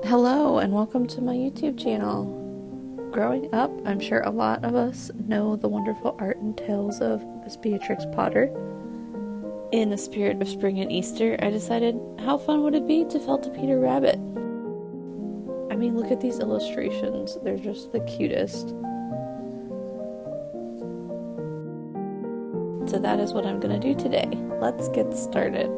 Hello and welcome to my YouTube channel. Growing up, I'm sure a lot of us know the wonderful art and tales of Miss Beatrix Potter. In the spirit of spring and Easter, I decided how fun would it be to felt a Peter Rabbit? I mean, look at these illustrations. They're just the cutest. So that is what I'm going to do today. Let's get started.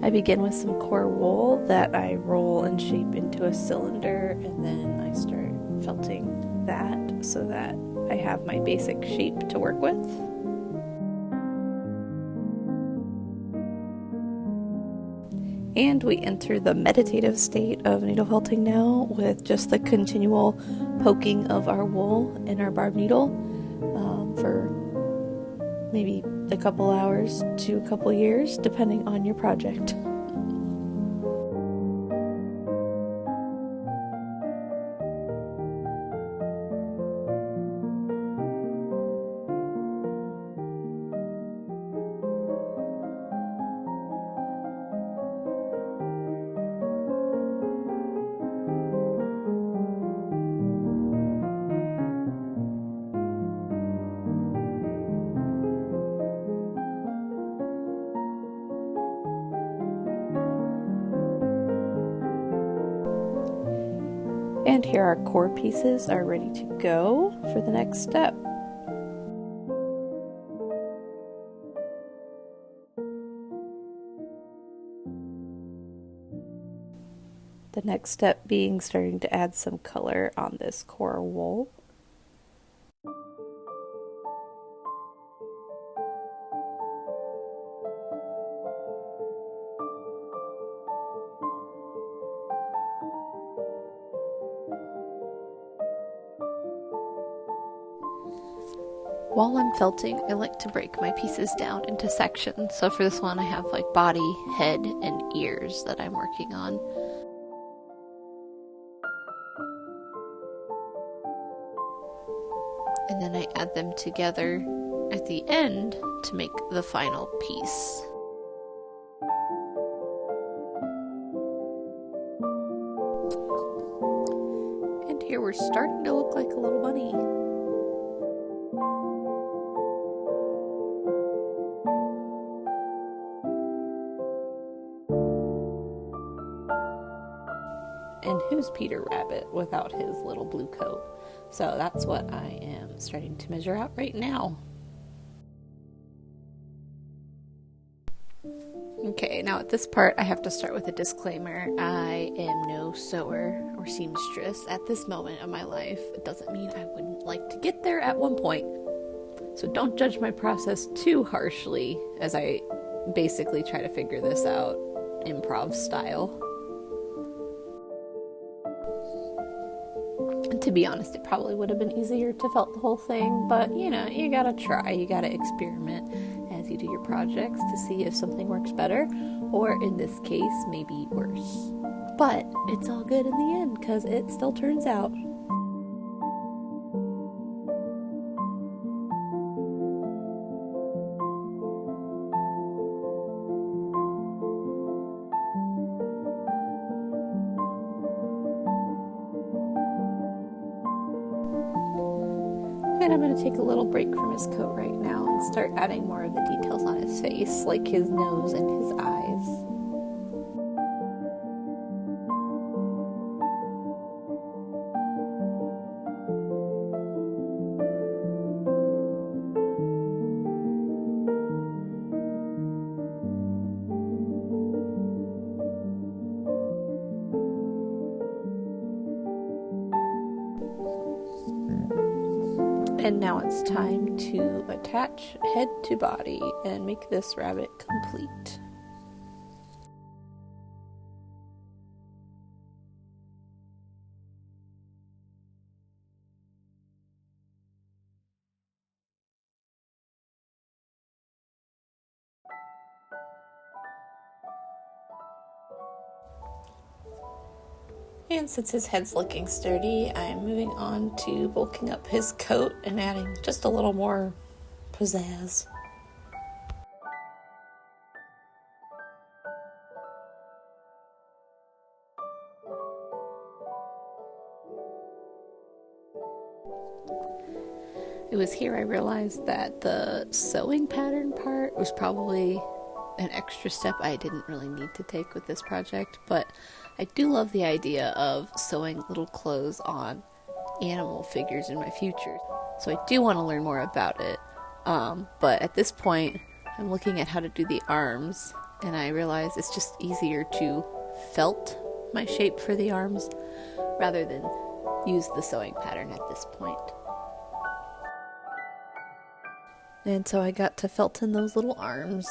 I begin with some core wool that I roll and shape into a cylinder, and then I start felting that so that I have my basic shape to work with. And we enter the meditative state of needle felting now with just the continual poking of our wool in our barb needle for maybe a couple hours to a couple years, depending on your project. And here our core pieces are ready to go for the next step. The next step being starting to add some color on this core wool. While I'm felting, I like to break my pieces down into sections. So for this one, I have like body, head, and ears that I'm working on. And then I add them together at the end to make the final piece. And here we're starting to look like a little bunny. And who's Peter Rabbit without his little blue coat? So that's what I am starting to measure out right now. Okay, now at this part I have to start with a disclaimer. I am no sewer or seamstress at this moment of my life. It doesn't mean I wouldn't like to get there at one point. So don't judge my process too harshly as I basically try to figure this out improv style. To be honest, it probably would have been easier to felt the whole thing, but you know, you gotta try, you gotta experiment as you do your projects to see if something works better, or in this case, maybe worse. But it's all good in the end, because it still turns out. And I'm going to take a little break from his coat right now and start adding more of the details on his face, like his nose and his eyes. And now it's time to attach head to body and make this rabbit complete. And since his head's looking sturdy, I'm moving on to bulking up his coat and adding just a little more pizzazz. It was here I realized that the sewing pattern part was probably an extra step I didn't really need to take with this project, but I do love the idea of sewing little clothes on animal figures in my future. So I do want to learn more about it. But at this point, I'm looking at how to do the arms, and I realize it's just easier to felt my shape for the arms rather than use the sewing pattern at this point. And so I got to felting those little arms.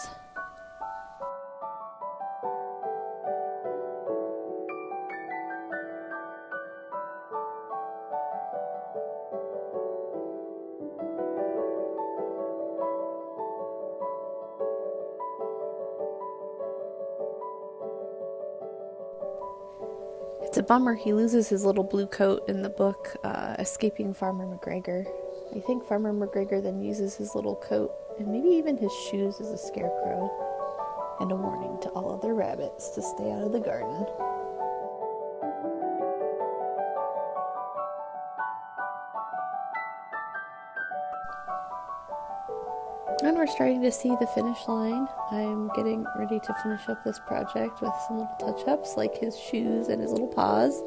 It's a bummer he loses his little blue coat in the book, Escaping Farmer McGregor. I think Farmer McGregor then uses his little coat and maybe even his shoes as a scarecrow and a warning to all other rabbits to stay out of the garden. And we're starting to see the finish line. I'm getting ready to finish up this project with some little touch-ups like his shoes and his little paws.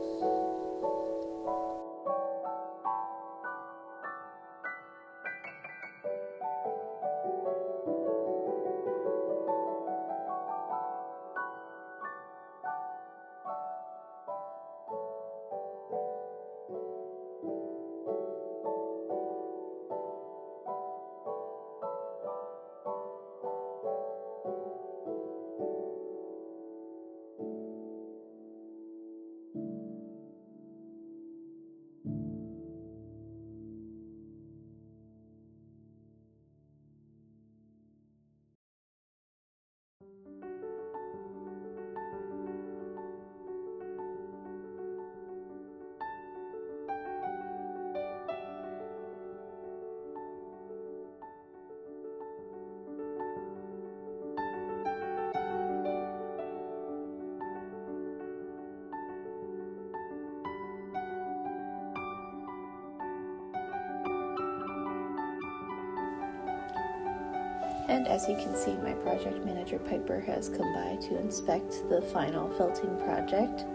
And as you can see, my project manager Piper has come by to inspect the final felting project.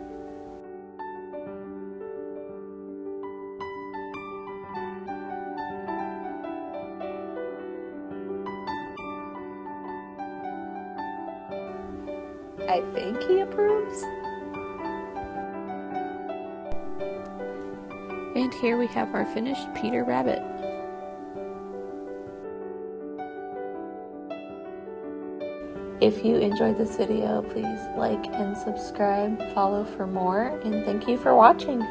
I think he approves. And here we have our finished Peter Rabbit. If you enjoyed this video, please like and subscribe, follow for more, and thank you for watching.